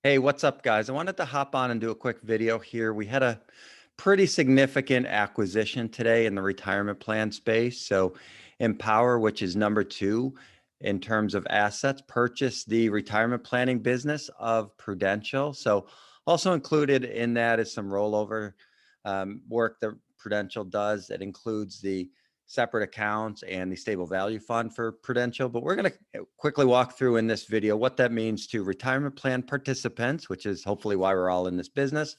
Hey, what's up, guys? I wanted to hop on and do a quick video here. We had a pretty significant acquisition today in the retirement plan space. So, Empower, which is number two in terms of assets, purchased the retirement planning business of Prudential. So, also included in that is some rollover work that Prudential does. It includes the separate accounts and the stable value fund for Prudential. But we're going to quickly walk through in this video what that means to retirement plan participants, which is hopefully why we're all in this business.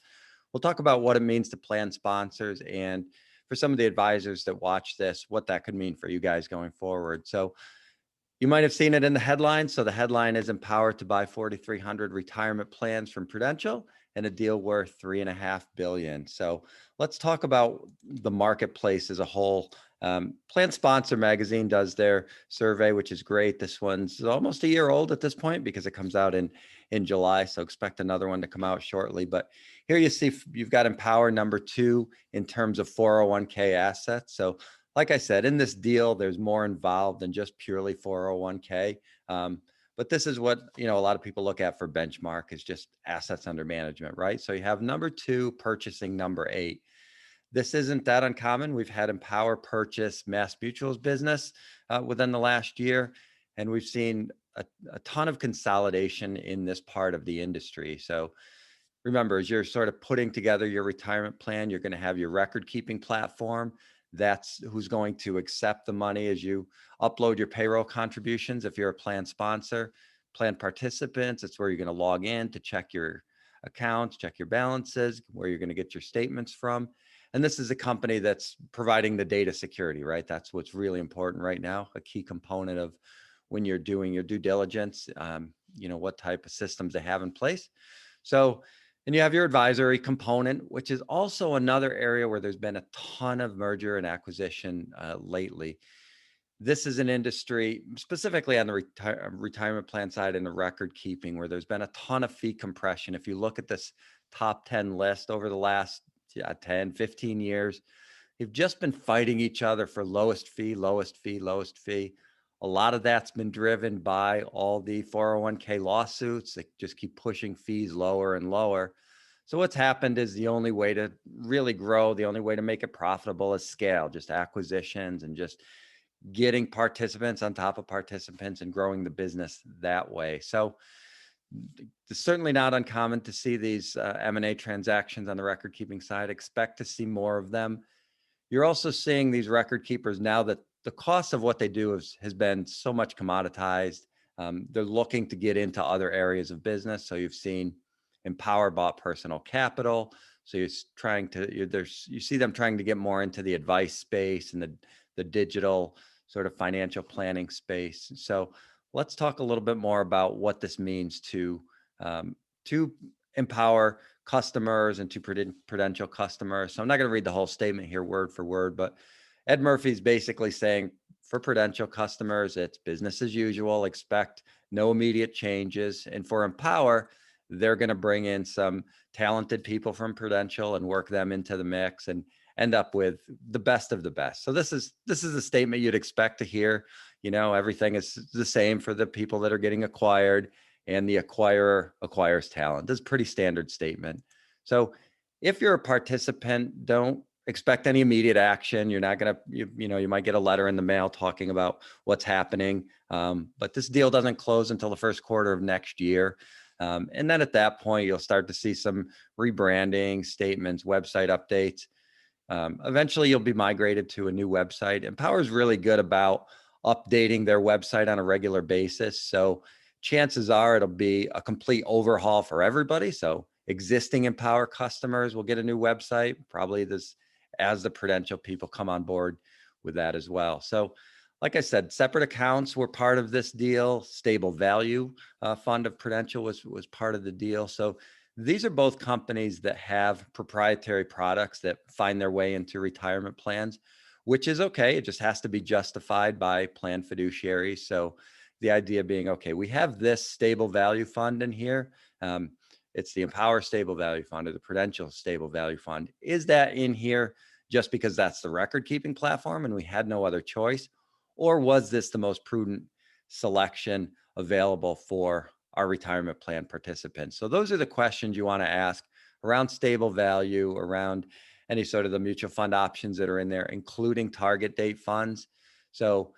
We'll talk about what it means to plan sponsors, and for some of the advisors that watch this, what that could mean for you guys going forward. So you might have seen it in the headline. So the headline is Empowered to buy 4,300 retirement plans from Prudential and a deal worth $3.5 billion. So let's talk about the marketplace as a whole. Plan Sponsor Magazine does their survey, which is great. This one's almost a year old at this point because it comes out in July. So expect another one to come out shortly. But here you see you've got Empower number two in terms of 401k assets. So like I said, in this deal, there's more involved than just purely 401k. But this is what, a lot of people look at for benchmark is just assets under management, right? So you have number two purchasing number eight. This isn't that uncommon. We've had Empower purchase Mass Mutual's business within the last year, and we've seen a ton of consolidation in this part of the industry. So remember, as you're sort of putting together your retirement plan, you're going to have your record keeping platform. That's who's going to accept the money as you upload your payroll contributions. If you're a plan sponsor, plan participants, it's where you're going to log in to check your accounts, check your balances, where you're going to get your statements from. And this is a company that's providing the data security, right? That's what's really important right now, a key component of when you're doing your due diligence, what type of systems they have in place. So, and you have your advisory component, which is also another area where there's been a ton of merger and acquisition lately. This is an industry, specifically on the retirement plan side and the record keeping, where there's been a ton of fee compression. If you look at this top 10 list over the last 10, 15 years, they've just been fighting each other for lowest fee, lowest fee, lowest fee. A lot of that's been driven by all the 401k lawsuits that just keep pushing fees lower and lower. So what's happened is the only way to really grow, the only way to make it profitable is scale, just acquisitions and just getting participants on top of participants and growing the business that way. So it's certainly not uncommon to see these M&A transactions on the record keeping side. Expect to see more of them. You're also seeing these record keepers now that the cost of what they do has been so much commoditized. They're looking to get into other areas of business. So you've seen Empower bought Personal Capital. So you see them trying to get more into the advice space and the digital sort of financial planning space. So let's talk a little bit more about what this means to Empower customers and to Prudential customers. So I'm not going to read the whole statement here word for word, but Ed Murphy's basically saying for Prudential customers, it's business as usual, expect no immediate changes. And for Empower, they're going to bring in some talented people from Prudential and work them into the mix and end up with the best of the best. So this is a statement you'd expect to hear. Everything is the same for the people that are getting acquired, and the acquirer acquires talent. This is a pretty standard statement. So if you're a participant, don't expect any immediate action. You're not going to, you might get a letter in the mail talking about what's happening. But this deal doesn't close until the first quarter of next year. And then at that point, you'll start to see some rebranding statements, website updates. Eventually, you'll be migrated to a new website. Empower is really good about updating their website on a regular basis. So chances are it'll be a complete overhaul for everybody. So existing Empower customers will get a new website, probably as the Prudential people come on board with that as well. So like I said, separate accounts were part of this deal. Stable value fund of Prudential was part of the deal. So these are both companies that have proprietary products that find their way into retirement plans, which is okay. It just has to be justified by plan fiduciaries. So the idea being, okay, we have this stable value fund in here. It's the Empower Stable Value Fund or the Prudential Stable Value Fund. Is that in here just because that's the record keeping platform and we had no other choice? Or was this the most prudent selection available for our retirement plan participants. So those are the questions you want to ask around stable value, around any sort of the mutual fund options that are in there, including target date funds. So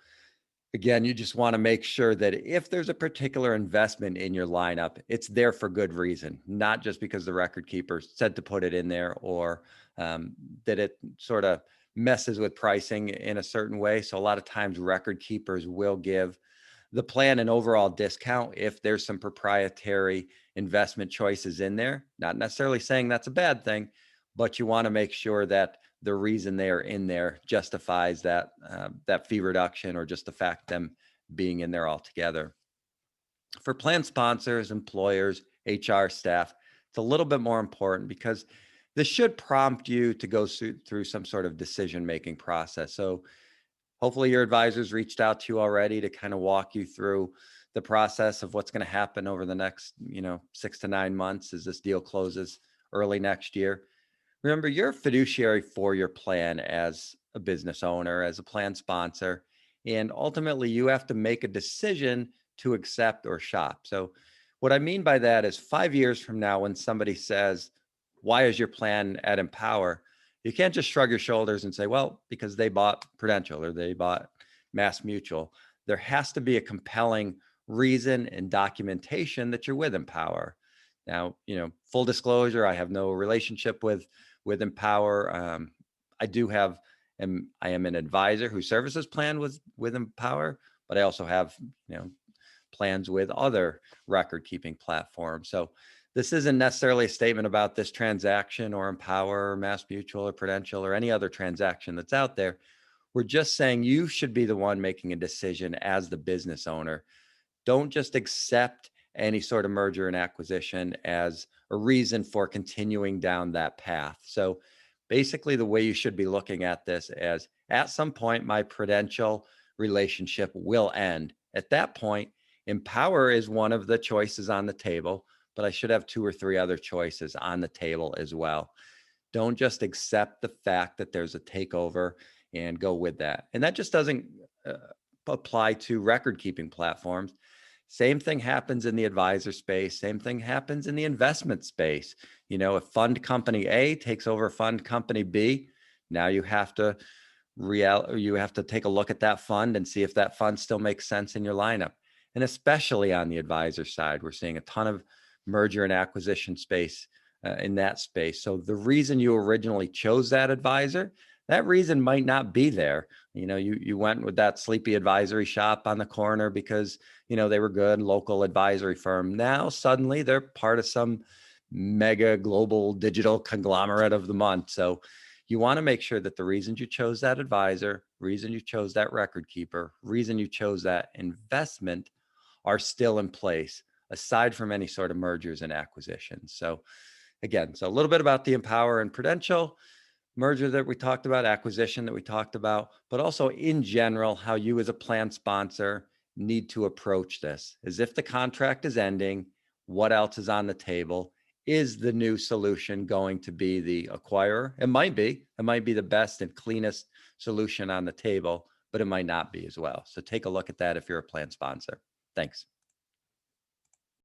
again, you just want to make sure that if there's a particular investment in your lineup, it's there for good reason, not just because the record keeper said to put it in there, or that it sort of messes with pricing in a certain way. So a lot of times record keepers will give the plan an overall discount if there's some proprietary investment choices in there. Not necessarily saying that's a bad thing, but you want to make sure that the reason they are in there justifies that that fee reduction, or just the fact them being in there altogether. For plan sponsors, employers, HR staff, it's a little bit more important because this should prompt you to go through some sort of decision-making process. So hopefully your advisors reached out to you already to kind of walk you through the process of what's going to happen over the next, 6 to 9 months as this deal closes early next year. Remember, you're a fiduciary for your plan as a business owner, as a plan sponsor, and ultimately you have to make a decision to accept or shop. So what I mean by that is 5 years from now, when somebody says, why is your plan at Empower? You can't just shrug your shoulders and say, well, because they bought Prudential or they bought Mass Mutual. There has to be a compelling reason and documentation that you're with Empower. Now, full disclosure, I have no relationship with Empower. I do have, and I am an advisor who services plan with Empower, but I also have, plans with other record keeping platforms. So this isn't necessarily a statement about this transaction or Empower or Mass Mutual or Prudential or any other transaction that's out there. We're just saying you should be the one making a decision as the business owner. Don't just accept any sort of merger and acquisition as a reason for continuing down that path. So basically the way you should be looking at this as, at some point, my Prudential relationship will end. At that point, Empower is one of the choices on the table, but I should have 2 or 3 other choices on the table as well. Don't just accept the fact that there's a takeover and go with that. And that just doesn't apply to record keeping platforms. Same thing happens in the advisor space. Same thing happens in the investment space. If fund company A takes over fund company B, now you have to take a look at that fund and see if that fund still makes sense in your lineup. And especially on the advisor side, we're seeing a ton of merger and acquisition space in that space. So the reason you originally chose that advisor, that reason might not be there. You went with that sleepy advisory shop on the corner because, they were good, local advisory firm. Now, suddenly they're part of some mega global digital conglomerate of the month. So you want to make sure that the reasons you chose that advisor, reason you chose that record keeper, reason you chose that investment are still in place, aside from any sort of mergers and acquisitions. So again, so a little bit about the Empower and Prudential merger that we talked about, acquisition that we talked about, but also in general, how you as a plan sponsor need to approach this. As if the contract is ending, what else is on the table? Is the new solution going to be the acquirer? It might be the best and cleanest solution on the table, but it might not be as well. So take a look at that if you're a plan sponsor. Thanks.